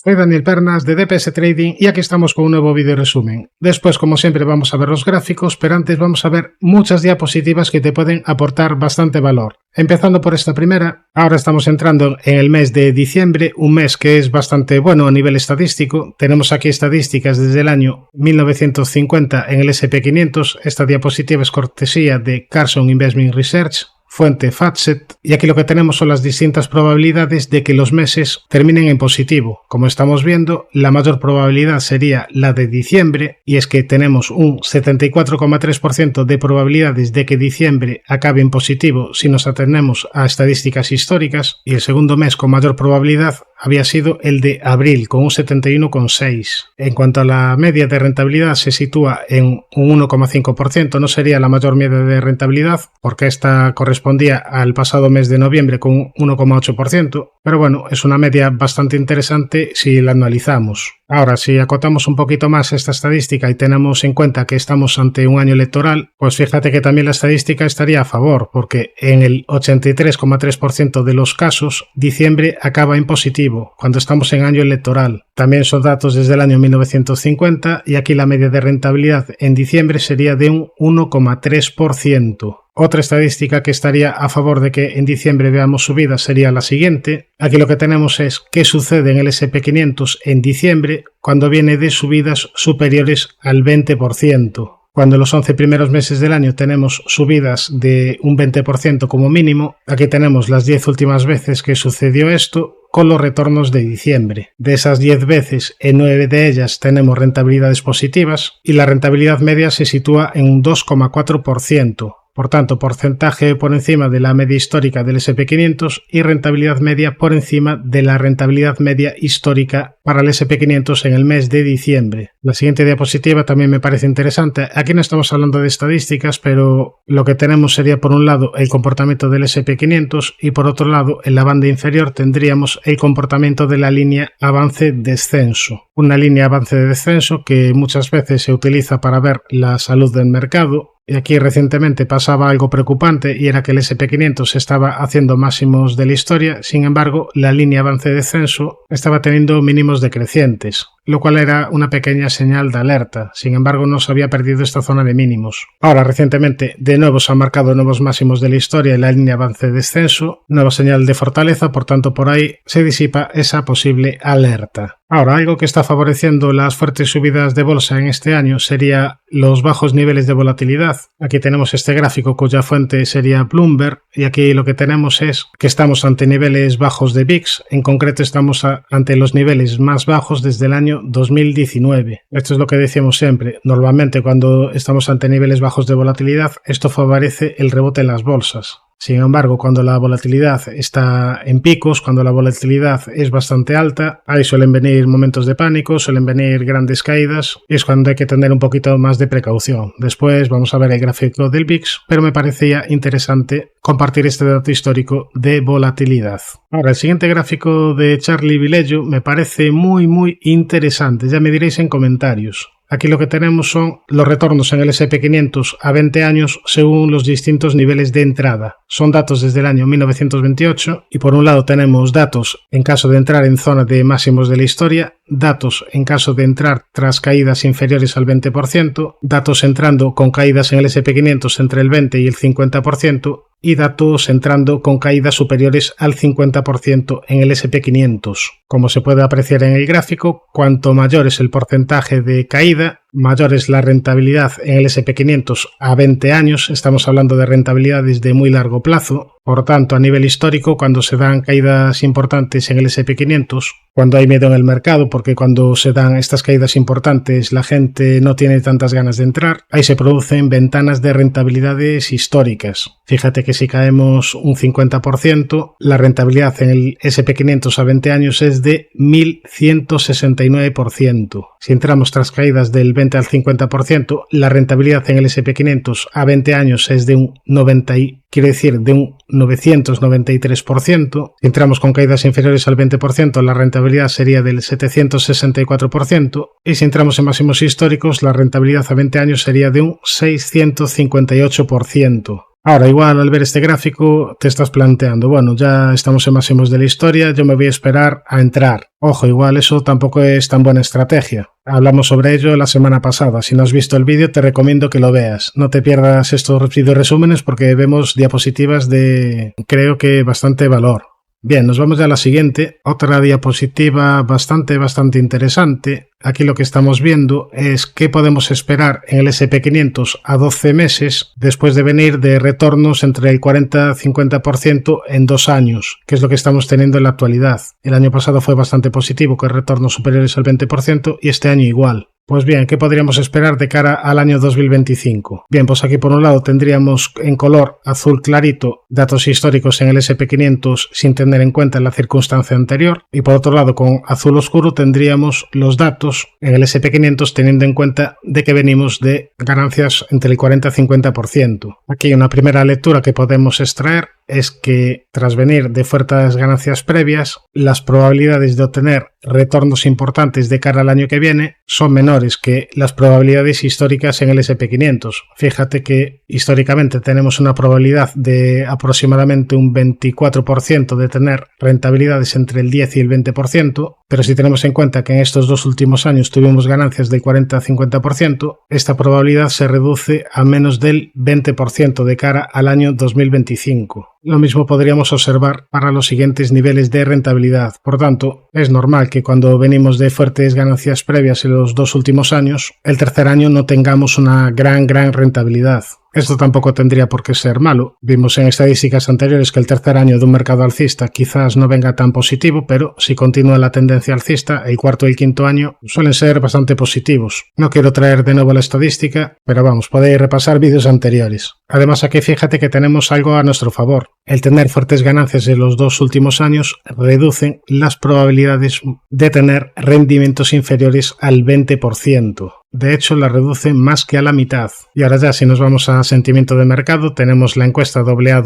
Soy Daniel Pernas de DPS Trading y aquí estamos con un nuevo vídeo resumen. Después, como siempre, vamos a ver los gráficos, pero antes vamos a ver muchas diapositivas que te pueden aportar bastante valor. Empezando por esta primera, ahora estamos entrando en el mes de diciembre, un mes que es bastante bueno a nivel estadístico. Tenemos aquí estadísticas desde el año 1950 en el SP500. Esta diapositiva es cortesía de Carson Investment Research, fuente FactSet, y aquí lo que tenemos son las distintas probabilidades de que los meses terminen en positivo. Como estamos viendo, la mayor probabilidad sería la de diciembre, y es que tenemos un 74,3% de probabilidades de que diciembre acabe en positivo si nos atenemos a estadísticas históricas, y el segundo mes con mayor probabilidad había sido el de abril, con un 71,6%. En cuanto a la media de rentabilidad, se sitúa en un 1,5%, no sería la mayor media de rentabilidad, porque esta correspondía al pasado mes de noviembre con un 1,8%, pero bueno, es una media bastante interesante si la analizamos. Ahora, si acotamos un poquito más esta estadística y tenemos en cuenta que estamos ante un año electoral, pues fíjate que también la estadística estaría a favor, porque en el 83,3% de los casos, diciembre acaba en positivo, cuando estamos en año electoral. También son datos desde el año 1950 y aquí la media de rentabilidad en diciembre sería de un 1,3%. Otra estadística que estaría a favor de que en diciembre veamos subidas sería la siguiente. Aquí lo que tenemos es qué sucede en el SP500 en diciembre cuando viene de subidas superiores al 20%. Cuando en los 11 primeros meses del año tenemos subidas de un 20% como mínimo, aquí tenemos las 10 últimas veces que sucedió esto con los retornos de diciembre. De esas 10 veces, en 9 de ellas tenemos rentabilidades positivas y la rentabilidad media se sitúa en un 2,4%. Por tanto, porcentaje por encima de la media histórica del SP500 y rentabilidad media por encima de la rentabilidad media histórica para el SP500 en el mes de diciembre. La siguiente diapositiva también me parece interesante. Aquí no estamos hablando de estadísticas, pero lo que tenemos sería por un lado el comportamiento del SP500 y por otro lado en la banda inferior tendríamos el comportamiento de la línea avance-descenso. Una línea avance-descenso que muchas veces se utiliza para ver la salud del mercado. Y aquí recientemente pasaba algo preocupante y era que el SP500 estaba haciendo máximos de la historia, sin embargo la línea avance-descenso estaba teniendo mínimos decrecientes, lo cual era una pequeña señal de alerta. Sin embargo, no se había perdido esta zona de mínimos. Ahora, recientemente, de nuevo se han marcado nuevos máximos de la historia en la línea avance-descenso, nueva señal de fortaleza, por tanto por ahí se disipa esa posible alerta. Ahora, algo que está favoreciendo las fuertes subidas de bolsa en este año sería los bajos niveles de volatilidad. Aquí tenemos este gráfico cuya fuente sería Bloomberg y aquí lo que tenemos es que estamos ante niveles bajos de VIX, en concreto estamos ante los niveles más bajos desde el año 2019. Esto es lo que decíamos siempre. Normalmente cuando estamos ante niveles bajos de volatilidad, esto favorece el rebote en las bolsas. Sin embargo, cuando la volatilidad está en picos, cuando la volatilidad es bastante alta, ahí suelen venir momentos de pánico, suelen venir grandes caídas y es cuando hay que tener un poquito más de precaución. Después vamos a ver el gráfico del VIX, pero me parecía interesante compartir este dato histórico de volatilidad. Ahora, el siguiente gráfico de Charlie Vilello me parece muy interesante, ya me diréis en comentarios. Aquí lo que tenemos son los retornos en el SP500 a 20 años según los distintos niveles de entrada. Son datos desde el año 1928 y por un lado tenemos datos en caso de entrar en zona de máximos de la historia, datos en caso de entrar tras caídas inferiores al 20%, datos entrando con caídas en el SP500 entre el 20 y el 50%, y datos entrando con caídas superiores al 50% en el SP500. Como se puede apreciar en el gráfico, cuanto mayor es el porcentaje de caída, mayor es la rentabilidad en el SP500 a 20 años, estamos hablando de rentabilidades de muy largo plazo. Por tanto, a nivel histórico, cuando se dan caídas importantes en el SP500, cuando hay miedo en el mercado, porque cuando se dan estas caídas importantes la gente no tiene tantas ganas de entrar, ahí se producen ventanas de rentabilidades históricas. Fíjate que si caemos un 50%, la rentabilidad en el SP500 a 20 años es de 1.169%. Si entramos tras caídas del 20 al 50%, la rentabilidad en el SP500 a 20 años es de un 993%. Si entramos con caídas inferiores al 20%, la rentabilidad sería del 764%. Y si entramos en máximos históricos, la rentabilidad a 20 años sería de un 658%. Ahora, igual al ver este gráfico te estás planteando, bueno, ya estamos en máximos de la historia, yo me voy a esperar a entrar. Ojo, igual eso tampoco es tan buena estrategia. Hablamos sobre ello la semana pasada. Si no has visto el vídeo, te recomiendo que lo veas. No te pierdas estos vídeos resúmenes porque vemos diapositivas de, creo que, bastante valor. Bien, nos vamos ya a la siguiente. Otra diapositiva bastante interesante. Aquí lo que estamos viendo es qué podemos esperar en el SP500 a 12 meses después de venir de retornos entre el 40-50% en 2 años, que es lo que estamos teniendo en la actualidad. El año pasado fue bastante positivo, con retornos superiores al 20%, y este año igual. Pues bien, ¿qué podríamos esperar de cara al año 2025? Bien, pues aquí por un lado tendríamos en color azul clarito datos históricos en el SP500 sin tener en cuenta la circunstancia anterior, y por otro lado con azul oscuro tendríamos los datos en el SP500 teniendo en cuenta de que venimos de ganancias entre el 40-50%. Aquí una primera lectura que podemos extraer es que tras venir de fuertes ganancias previas, las probabilidades de obtener retornos importantes de cara al año que viene son menores que las probabilidades históricas en el SP500. Fíjate que históricamente tenemos una probabilidad de aproximadamente un 24% de tener rentabilidades entre el 10 y el 20%, pero si tenemos en cuenta que en estos 2 últimos años tuvimos ganancias del 40-50%, esta probabilidad se reduce a menos del 20% de cara al año 2025. Lo mismo podríamos observar para los siguientes niveles de rentabilidad. Por tanto, es normal que cuando venimos de fuertes ganancias previas en los 2 últimos años, el tercer año no tengamos una gran rentabilidad. Esto tampoco tendría por qué ser malo. Vimos en estadísticas anteriores que el tercer año de un mercado alcista quizás no venga tan positivo, pero si continúa la tendencia alcista, el cuarto y el quinto año suelen ser bastante positivos. No quiero traer de nuevo la estadística, pero vamos, podéis repasar vídeos anteriores. Además, aquí fíjate que tenemos algo a nuestro favor. El tener fuertes ganancias en los 2 últimos años reducen las probabilidades de tener rendimientos inferiores al 20%. De hecho, la reduce más que a la mitad. Y ahora ya, si nos vamos a sentimiento de mercado, tenemos la encuesta AA,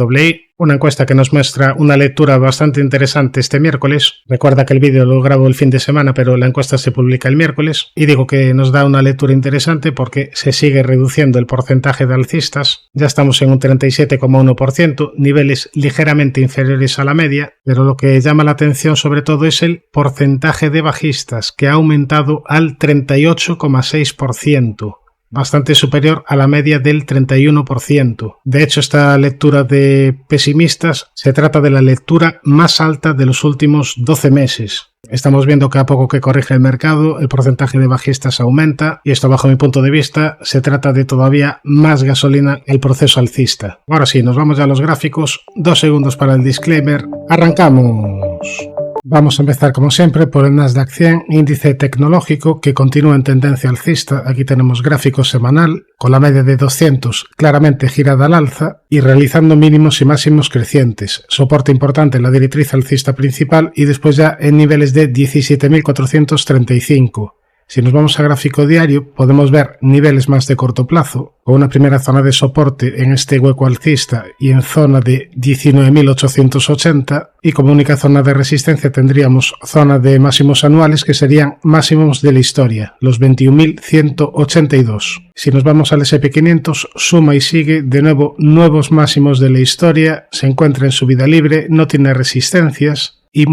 una encuesta que nos muestra una lectura bastante interesante este miércoles. Recuerda que el vídeo lo grabo el fin de semana, pero la encuesta se publica el miércoles. Y digo que nos da una lectura interesante porque se sigue reduciendo el porcentaje de alcistas. Ya estamos en un 37,1%, niveles ligeramente inferiores a la media, pero lo que llama la atención sobre todo es el porcentaje de bajistas, que ha aumentado al 38,6%. Bastante superior a la media del 31%. De hecho, esta lectura de pesimistas se trata de la lectura más alta de los últimos 12 meses. Estamos viendo que a poco que corrige el mercado, el porcentaje de bajistas aumenta, y esto, bajo mi punto de vista, se trata de todavía más gasolina el proceso alcista. Ahora sí, nos vamos ya a los gráficos. 2 segundos para el disclaimer. ¡Arrancamos! Vamos a empezar como siempre por el Nasdaq 100, índice tecnológico que continúa en tendencia alcista. Aquí tenemos gráfico semanal con la media de 200 claramente girada al alza y realizando mínimos y máximos crecientes. Soporte importante en la directriz alcista principal y después ya en niveles de 17.435. Si nos vamos a gráfico diario, podemos ver niveles más de corto plazo, con una primera zona de soporte en este hueco alcista y en zona de 19.880, y como única zona de resistencia tendríamos zona de máximos anuales que serían máximos de la historia, los 21.182. Si nos vamos al SP500, suma y sigue de nuevo nuevos máximos de la historia, se encuentra en subida libre, no tiene resistencias y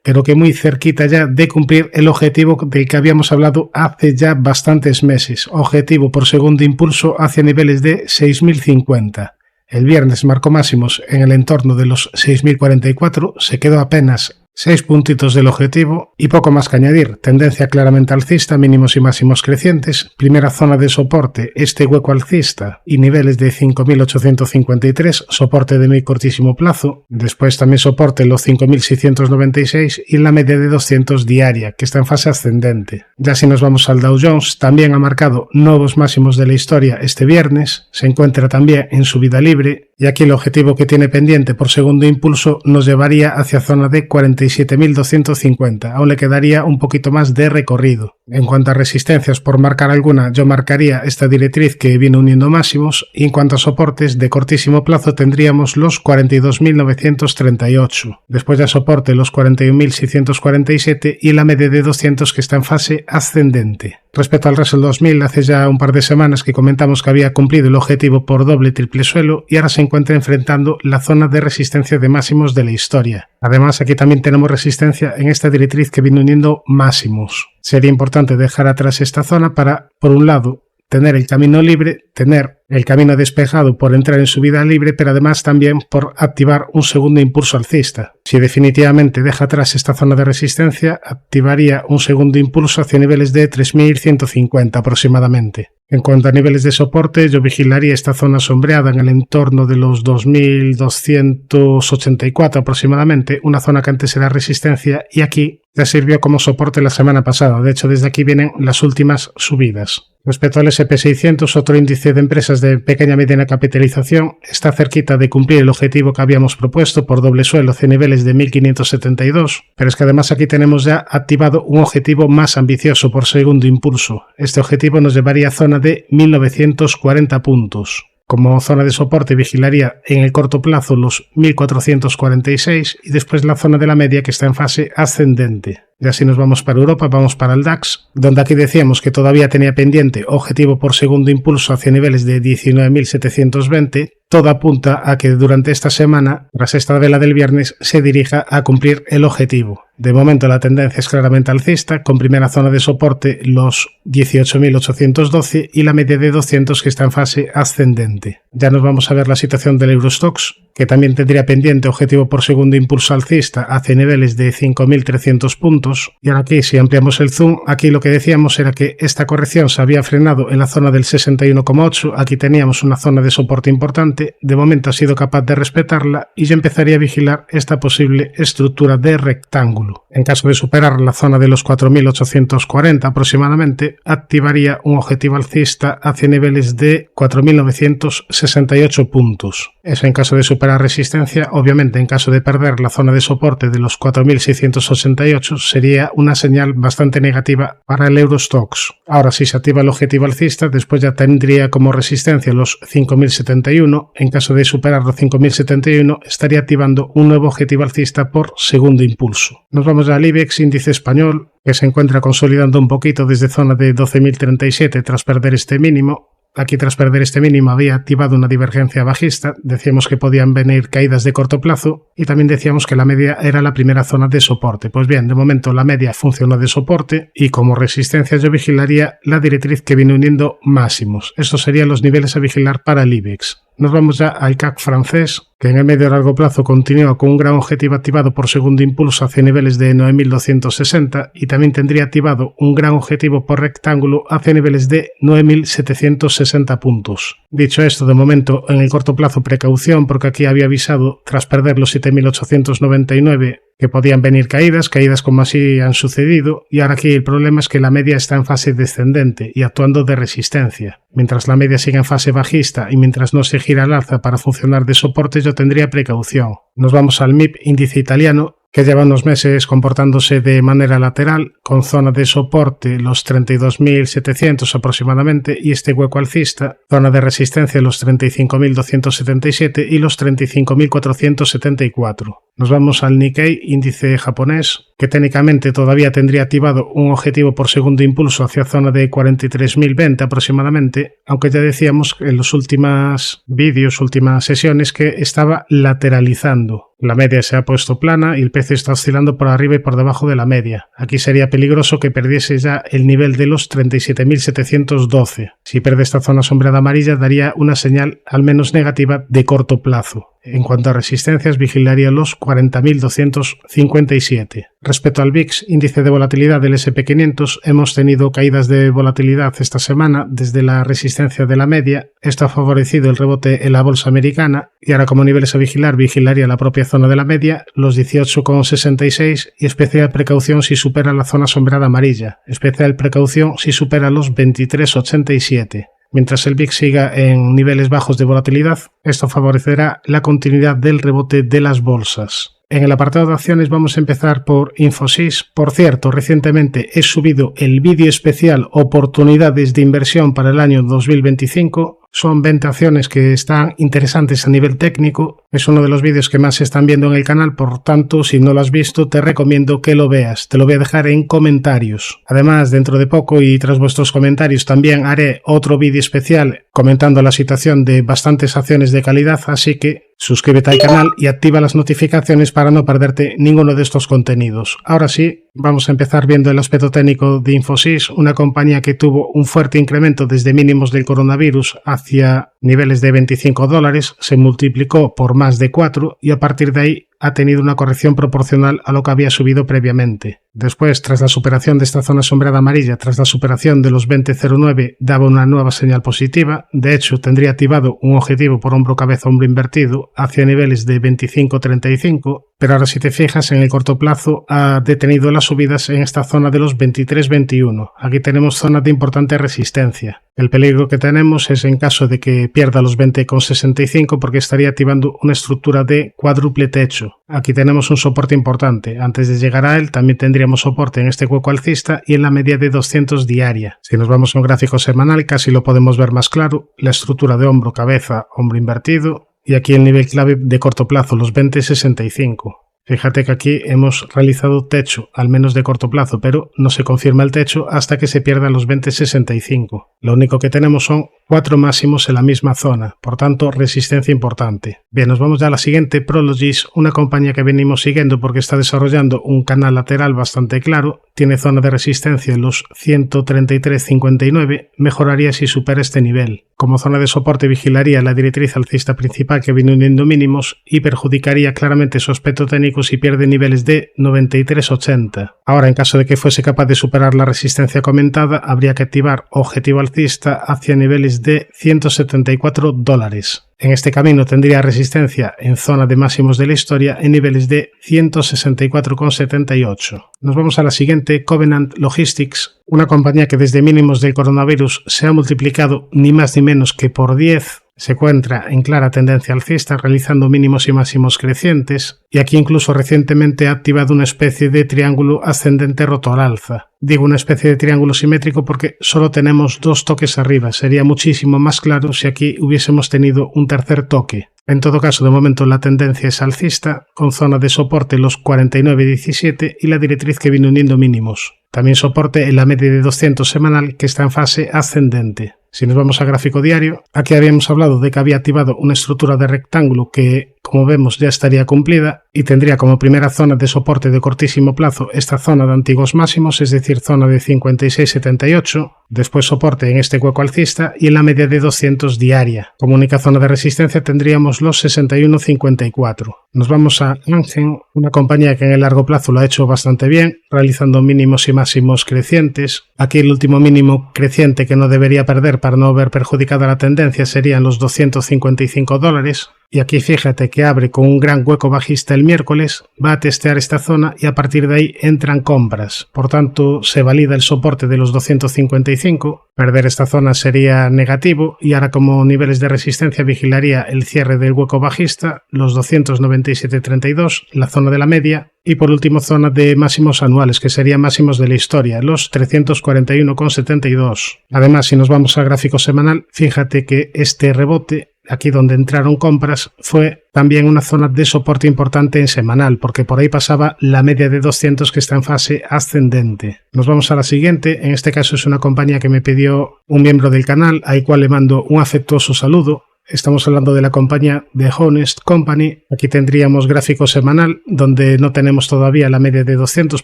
pero que muy cerquita ya de cumplir el objetivo del que habíamos hablado hace ya bastantes meses. Objetivo por segundo impulso hacia niveles de 6.050. El viernes marcó máximos en el entorno de los 6.044, se quedó apenas 6 puntitos del objetivo y poco más que añadir. Tendencia claramente alcista, mínimos y máximos crecientes. Primera zona de soporte, este hueco alcista y niveles de 5.853, soporte de muy cortísimo plazo. Después también soporte los 5.696 y la media de 200 diaria, que está en fase ascendente. Ya si nos vamos al Dow Jones, también ha marcado nuevos máximos de la historia este viernes. Se encuentra también en subida libre y aquí el objetivo que tiene pendiente por segundo impulso nos llevaría hacia zona de 47.250, aún le quedaría un poquito más de recorrido. En cuanto a resistencias, por marcar alguna, yo marcaría esta directriz que viene uniendo máximos, y en cuanto a soportes de cortísimo plazo tendríamos los 42.938, después de soporte los 41.647 y la media de 200 que está en fase ascendente. Respecto al Russell 2000, hace ya un par de semanas que comentamos que había cumplido el objetivo por doble triple suelo y ahora se encuentra enfrentando la zona de resistencia de máximos de la historia. Además, aquí también tenemos resistencia en esta directriz que viene uniendo máximos. Sería importante dejar atrás esta zona para, por un lado, tener el camino libre, tener el camino despejado por entrar en subida libre, pero además también por activar un segundo impulso alcista. Si definitivamente deja atrás esta zona de resistencia, activaría un segundo impulso hacia niveles de 3.150 aproximadamente. En cuanto a niveles de soporte, yo vigilaría esta zona sombreada en el entorno de los 2.284 aproximadamente, una zona que antes era resistencia y aquí ya sirvió como soporte la semana pasada. De hecho, desde aquí vienen las últimas subidas. Respecto al SP600, otro índice de empresas de pequeña y mediana capitalización, está cerquita de cumplir el objetivo que habíamos propuesto por doble suelo hacia niveles de 1.572, pero es que además aquí tenemos ya activado un objetivo más ambicioso por segundo impulso. Este objetivo nos llevaría a zona de 1.940 puntos. Como zona de soporte vigilaría en el corto plazo los 1.446 y después la zona de la media que está en fase ascendente. Ya si nos vamos para Europa, vamos para el DAX, donde aquí decíamos que todavía tenía pendiente objetivo por segundo impulso hacia niveles de 19.720. Todo apunta a que durante esta semana, tras esta vela del viernes, se dirija a cumplir el objetivo. De momento la tendencia es claramente alcista, con primera zona de soporte los 18.812 y la media de 200 que está en fase ascendente. Ya nos vamos a ver la situación del Eurostoxx, que también tendría pendiente objetivo por segundo impulso alcista hacia niveles de 5.300 puntos. Y ahora aquí, si ampliamos el zoom, aquí lo que decíamos era que esta corrección se había frenado en la zona del 61,8, aquí teníamos una zona de soporte importante, de momento ha sido capaz de respetarla y yo empezaría a vigilar esta posible estructura de rectángulo. En caso de superar la zona de los 4.840 aproximadamente, activaría un objetivo alcista hacia niveles de 4.968 puntos. Eso en caso de superar resistencia. Obviamente, en caso de perder la zona de soporte de los 4.688, sería una señal bastante negativa para el Eurostoxx. Ahora, si se activa el objetivo alcista, después ya tendría como resistencia los 5.071. En caso de superar los 5.071, estaría activando un nuevo objetivo alcista por segundo impulso. Nos vamos al IBEX, índice español, que se encuentra consolidando un poquito desde zona de 12.037 tras perder este mínimo. Aquí, tras perder este mínimo, había activado una divergencia bajista. Decíamos que podían venir caídas de corto plazo y también decíamos que la media era la primera zona de soporte. Pues bien, de momento la media funcionó de soporte y como resistencia yo vigilaría la directriz que viene uniendo máximos. Estos serían los niveles a vigilar para el IBEX. Nos vamos ya al CAC francés, que en el medio y largo plazo continúa con un gran objetivo activado por segundo impulso hacia niveles de 9.260 y también tendría activado un gran objetivo por rectángulo hacia niveles de 9.760 puntos. Dicho esto, de momento en el corto plazo precaución, porque aquí había avisado tras perder los 7.899 que podían venir caídas como así han sucedido, y ahora aquí el problema es que la media está en fase descendente y actuando de resistencia. Mientras la media siga en fase bajista y mientras no se gira al alza para funcionar de soporte, yo tendría precaución. Nos vamos al MIP, índice italiano, que lleva unos meses comportándose de manera lateral, con zona de soporte los 32.700 aproximadamente y este hueco alcista, zona de resistencia los 35.277 y los 35.474. Nos vamos al Nikkei, índice japonés, que técnicamente todavía tendría activado un objetivo por segundo impulso hacia zona de 43.020 aproximadamente, aunque ya decíamos en los últimos vídeos, últimas sesiones, que estaba lateralizando. La media se ha puesto plana y el precio está oscilando por arriba y por debajo de la media. Aquí sería peligroso que perdiese ya el nivel de los 37.712. Si pierde esta zona sombreada amarilla, daría una señal al menos negativa de corto plazo. En cuanto a resistencias, vigilaría los 40.257. Respecto al VIX, índice de volatilidad del SP500, hemos tenido caídas de volatilidad esta semana desde la resistencia de la media. Esto ha favorecido el rebote en la bolsa americana y ahora como niveles a vigilar, vigilaría la propia zona de la media, los 18,66 y especial precaución si supera la zona sombreada amarilla. Especial precaución si supera los 23,87. Mientras el VIX siga en niveles bajos de volatilidad, esto favorecerá la continuidad del rebote de las bolsas. En el apartado de acciones vamos a empezar por Infosys. Por cierto, recientemente he subido el vídeo especial Oportunidades de inversión para el año 2025. Son 20 acciones que están interesantes a nivel técnico. Es uno de los vídeos que más se están viendo en el canal, por tanto, si no lo has visto, te recomiendo que lo veas. Te lo voy a dejar en comentarios. Además, dentro de poco y tras vuestros comentarios, también haré otro vídeo especial comentando la situación de bastantes acciones de calidad, así que suscríbete al canal y activa las notificaciones para no perderte ninguno de estos contenidos. Ahora sí, vamos a empezar viendo el aspecto técnico de Infosys, una compañía que tuvo un fuerte incremento desde mínimos del coronavirus hacia niveles de $25, se multiplicó por más de 4 y a partir de ahí ha tenido una corrección proporcional a lo que había subido previamente. Después, tras la superación de esta zona sombreada amarilla, tras la superación de los 20.09, daba una nueva señal positiva. De hecho, tendría activado un objetivo por hombro-cabeza-hombro invertido hacia niveles de 25.35, pero ahora si te fijas, en el corto plazo ha detenido las subidas en esta zona de los 23.21. Aquí tenemos zonas de importante resistencia. El peligro que tenemos es en caso de que pierda los 20.65 porque estaría activando una estructura de cuádruple techo. Aquí tenemos un soporte importante. Antes de llegar a él también tendríamos soporte en este hueco alcista y en la media de 200 diaria. Si nos vamos a un gráfico semanal casi lo podemos ver más claro. La estructura de hombro, cabeza, hombro invertido y aquí el nivel clave de corto plazo, los 20.65. Fíjate que aquí hemos realizado techo, al menos de corto plazo, pero no se confirma el techo hasta que se pierdan los 20.65. Lo único que tenemos son 4 máximos en la misma zona, por tanto resistencia importante. Bien, nos vamos ya a la siguiente, Prologis, una compañía que venimos siguiendo porque está desarrollando un canal lateral bastante claro, tiene zona de resistencia en los 133.59, mejoraría si supera este nivel. Como zona de soporte vigilaría la directriz alcista principal que viene uniendo mínimos y perjudicaría claramente su aspecto técnico si pierde niveles de 93.80. Ahora, en caso de que fuese capaz de superar la resistencia comentada, habría que activar objetivo alcista hacia niveles de $174. En este camino tendría resistencia en zona de máximos de la historia en niveles de 164,78. Nos vamos a la siguiente, Covenant Logistics, una compañía que desde mínimos del coronavirus se ha multiplicado ni más ni menos que por 10. Se encuentra en clara tendencia alcista, realizando mínimos y máximos crecientes, y aquí incluso recientemente ha activado una especie de triángulo ascendente roto al alza. Digo una especie de triángulo simétrico porque solo tenemos 2 toques arriba, sería muchísimo más claro si aquí hubiésemos tenido un tercer toque. En todo caso, de momento la tendencia es alcista, con zona de soporte los 49.17 y la directriz que viene uniendo mínimos. También soporte en la media de 200 semanal que está en fase ascendente. Si nos vamos a gráfico diario, aquí habíamos hablado de que había activado una estructura de rectángulo que, como vemos, ya estaría cumplida y tendría como primera zona de soporte de cortísimo plazo esta zona de antiguos máximos, es decir, zona de 56.78, después soporte en este hueco alcista y en la media de 200 diaria. Como única zona de resistencia tendríamos los 61.54. Nos vamos a Amgen, una compañía que en el largo plazo lo ha hecho bastante bien, realizando mínimos y máximos crecientes. Aquí el último mínimo creciente que no debería perder para no ver perjudicada la tendencia serían los $255. Y aquí fíjate que abre con un gran hueco bajista el miércoles, va a testear esta zona y a partir de ahí entran compras. Por tanto, se valida el soporte de los 255. Perder esta zona sería negativo y ahora como niveles de resistencia vigilaría el cierre del hueco bajista, los 297.32, la zona de la media. Y por último, zona de máximos anuales, que serían máximos de la historia, los 341,72. Además, si nos vamos al gráfico semanal, fíjate que este rebote, aquí donde entraron compras, fue también una zona de soporte importante en semanal, porque por ahí pasaba la media de 200 que está en fase ascendente. Nos vamos a la siguiente, en este caso es una compañía que me pidió un miembro del canal, al cual le mando un afectuoso saludo. Estamos hablando de la compañía The Honest Company. Aquí tendríamos gráfico semanal, donde no tenemos todavía la media de 200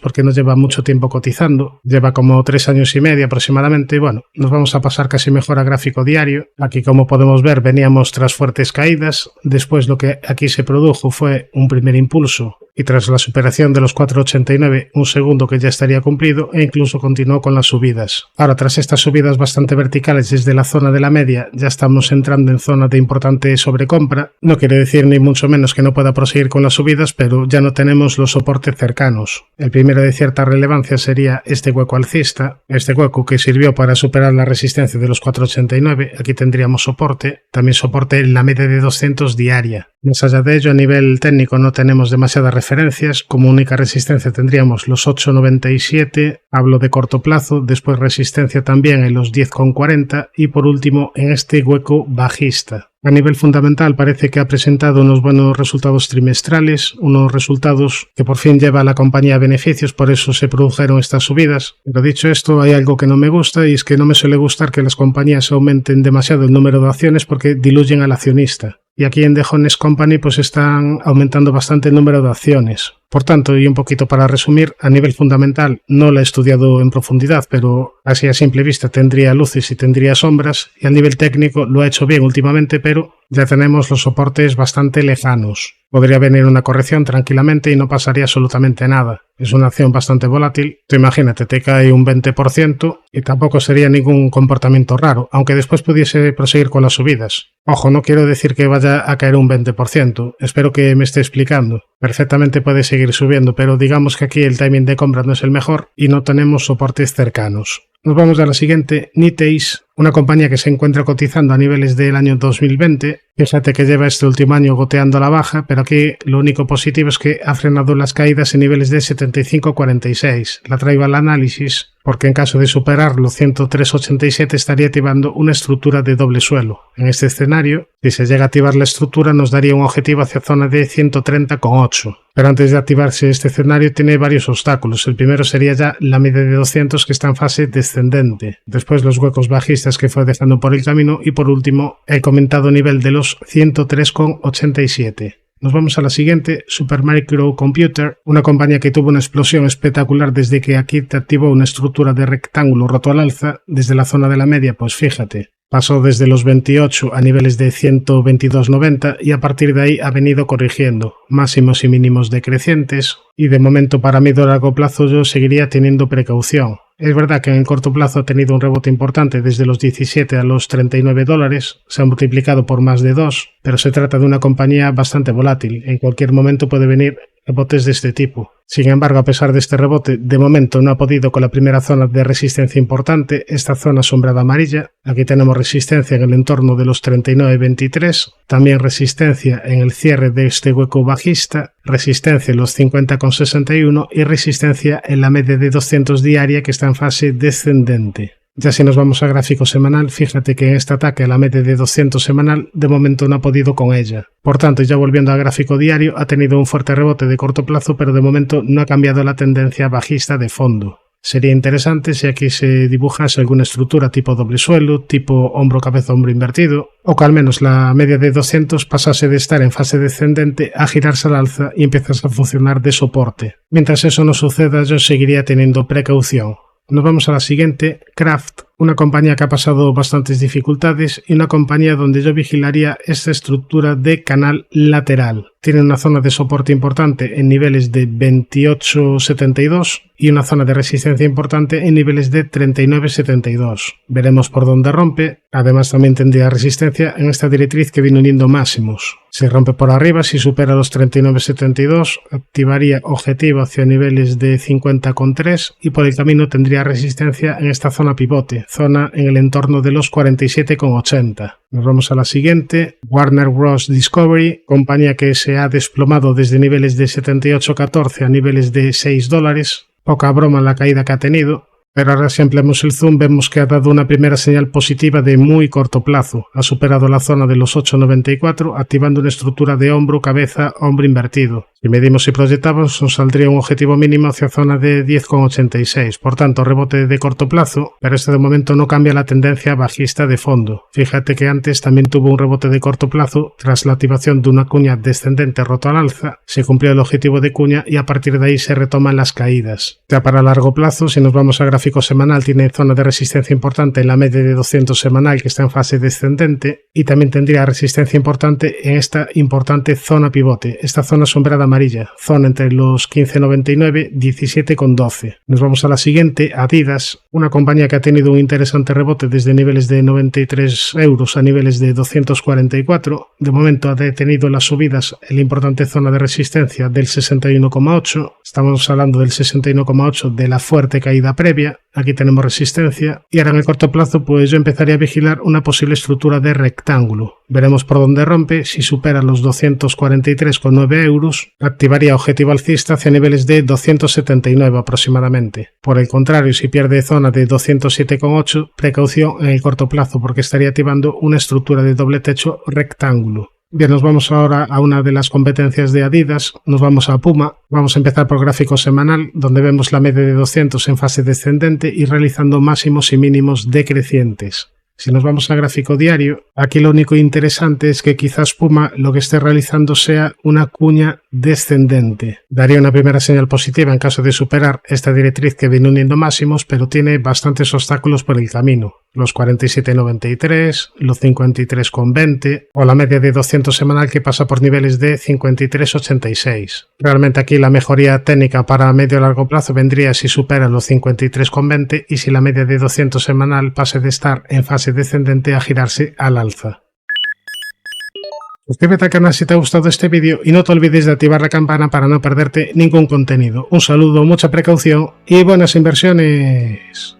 porque no lleva mucho tiempo cotizando. Lleva como 3 años y medio aproximadamente. Bueno, nos vamos a pasar casi mejor a gráfico diario. Aquí, como podemos ver, veníamos tras fuertes caídas. Después lo que aquí se produjo fue un primer impulso y tras la superación de los 4,89, un segundo que ya estaría cumplido e incluso continuó con las subidas. Ahora, tras estas subidas bastante verticales desde la zona de la media, ya estamos entrando en zona de importante sobrecompra. No quiere decir ni mucho menos que no pueda proseguir con las subidas, pero ya no tenemos los soportes cercanos. El primero de cierta relevancia sería este hueco alcista, este hueco que sirvió para superar la resistencia de los 4,89. Aquí tendríamos soporte, también soporte en la media de 200 diaria. Más allá de ello, a nivel técnico no tenemos demasiadas referencias. Como única resistencia tendríamos los 8,97, hablo de corto plazo, después resistencia también en los 10,40 y por último en este hueco bajista. A nivel fundamental parece que ha presentado unos buenos resultados trimestrales, unos resultados que por fin lleva a la compañía a beneficios, por eso se produjeron estas subidas. Pero dicho esto, hay algo que no me gusta y es que no me suele gustar que las compañías aumenten demasiado el número de acciones porque diluyen al accionista. Y aquí en The Honest Company pues están aumentando bastante el número de acciones. Por tanto, y un poquito para resumir, a nivel fundamental no la he estudiado en profundidad, pero así a simple vista tendría luces y tendría sombras, y a nivel técnico lo ha hecho bien últimamente, pero ya tenemos los soportes bastante lejanos. Podría venir una corrección tranquilamente y no pasaría absolutamente nada. Es una acción bastante volátil. Tú imagínate, te cae un 20% y tampoco sería ningún comportamiento raro, aunque después pudiese proseguir con las subidas. Ojo, no quiero decir que vaya a caer un 20%. Espero que me esté explicando. Perfectamente puede seguir subiendo, pero digamos que aquí el timing de compra no es el mejor y no tenemos soportes cercanos. Nos vamos a la siguiente, Niteis, una compañía que se encuentra cotizando a niveles del año 2020. Fíjate que lleva este último año goteando a la baja, pero aquí lo único positivo es que ha frenado las caídas en niveles de 75,46. La traigo al análisis porque en caso de superar los 103,87 estaría activando una estructura de doble suelo. En este escenario, si se llega a activar la estructura, nos daría un objetivo hacia zona de 130,8. Pero antes de activarse este escenario tiene varios obstáculos. El primero sería ya la media de 200 que está en fase descendente. Después los huecos bajistas que fue dejando por el camino y por último el comentado nivel de los 103,87. Nos vamos a la siguiente, Supermicro Computer, una compañía que tuvo una explosión espectacular desde que aquí te activó una estructura de rectángulo roto al alza. Desde la zona de la media, pues fíjate, pasó desde los 28 a niveles de 122,90 y a partir de ahí ha venido corrigiendo máximos y mínimos decrecientes y de momento para mí de largo plazo yo seguiría teniendo precaución. Es verdad que en el corto plazo ha tenido un rebote importante desde los 17 a los $39, se ha multiplicado por más de 2, pero se trata de una compañía bastante volátil, en cualquier momento puede venir rebotes de este tipo. Sin embargo, a pesar de este rebote, de momento no ha podido con la primera zona de resistencia importante, esta zona sombreada amarilla. Aquí tenemos resistencia en el entorno de los 39,23, también resistencia en el cierre de este hueco bajista, resistencia en los 50,61 y resistencia en la media de 200 diaria que está en fase descendente. Ya si nos vamos a gráfico semanal, fíjate que en este ataque a la media de 200 semanal de momento no ha podido con ella. Por tanto, ya volviendo al gráfico diario, ha tenido un fuerte rebote de corto plazo, pero de momento no ha cambiado la tendencia bajista de fondo. Sería interesante si aquí se dibujase alguna estructura tipo doble suelo, tipo hombro-cabeza-hombro invertido, o que al menos la media de 200 pasase de estar en fase descendente a girarse al alza y empezase a funcionar de soporte. Mientras eso no suceda, yo seguiría teniendo precaución. Nos vamos a la siguiente, Kraft, una compañía que ha pasado bastantes dificultades y una compañía donde yo vigilaría esta estructura de canal lateral. Tiene una zona de soporte importante en niveles de 28,72 y una zona de resistencia importante en niveles de 39,72. Veremos por dónde rompe. Además también tendría resistencia en esta directriz que viene uniendo máximos. Si rompe por arriba, si supera los 39,72, activaría objetivo hacia niveles de 50,3 y por el camino tendría resistencia en esta zona pivote, zona en el entorno de los 47,80. Nos vamos a la siguiente, Warner Bros. Discovery, compañía que se ha desplomado desde niveles de 78,14 a niveles de $6. Poca broma la caída que ha tenido. Pero ahora si ampliamos el zoom vemos que ha dado una primera señal positiva de muy corto plazo. Ha superado la zona de los 8,94 activando una estructura de hombro, cabeza, hombro invertido. Si medimos y proyectamos nos saldría un objetivo mínimo hacia zona de 10,86. Por tanto, rebote de corto plazo, pero este de momento no cambia la tendencia bajista de fondo. Fíjate que antes también tuvo un rebote de corto plazo tras la activación de una cuña descendente roto al alza. Se cumplió el objetivo de cuña y a partir de ahí se retoman las caídas. Ya para largo plazo, si nos vamos a gráfico semanal, tiene zona de resistencia importante en la media de 200 semanal que está en fase descendente y también tendría resistencia importante en esta importante zona pivote, esta zona sombreada amarilla, zona entre los 15,99 y 17,12. Nos vamos a la siguiente, Adidas, una compañía que ha tenido un interesante rebote desde niveles de 93 euros a niveles de 244. De momento ha detenido las subidas en la importante zona de resistencia del 61,8. Estamos hablando del 61,8 de la fuerte caída previa. Aquí tenemos resistencia y ahora en el corto plazo pues yo empezaría a vigilar una posible estructura de rectángulo. Veremos por dónde rompe. Si supera los 243,9 euros, activaría objetivo alcista hacia niveles de 279 aproximadamente. Por el contrario, si pierde zona de 207,8, precaución en el corto plazo porque estaría activando una estructura de doble techo rectángulo. Bien, nos vamos ahora a una de las competencias de Adidas, nos vamos a Puma. Vamos a empezar por gráfico semanal, donde vemos la media de 200 en fase descendente y realizando máximos y mínimos decrecientes. Si nos vamos a gráfico diario, aquí lo único interesante es que quizás Puma lo que esté realizando sea una cuña descendente. Daría una primera señal positiva en caso de superar esta directriz que viene uniendo máximos, pero tiene bastantes obstáculos por el camino. Los 47,93, los 53,20 o la media de 200 semanal que pasa por niveles de 53,86. Realmente aquí la mejoría técnica para medio y largo plazo vendría si supera los 53,20 y si la media de 200 semanal pase de estar en fase descendente a girarse al alza. Suscríbete al canal si te ha gustado este vídeo y no te olvides de activar la campana para no perderte ningún contenido. Un saludo, mucha precaución y buenas inversiones.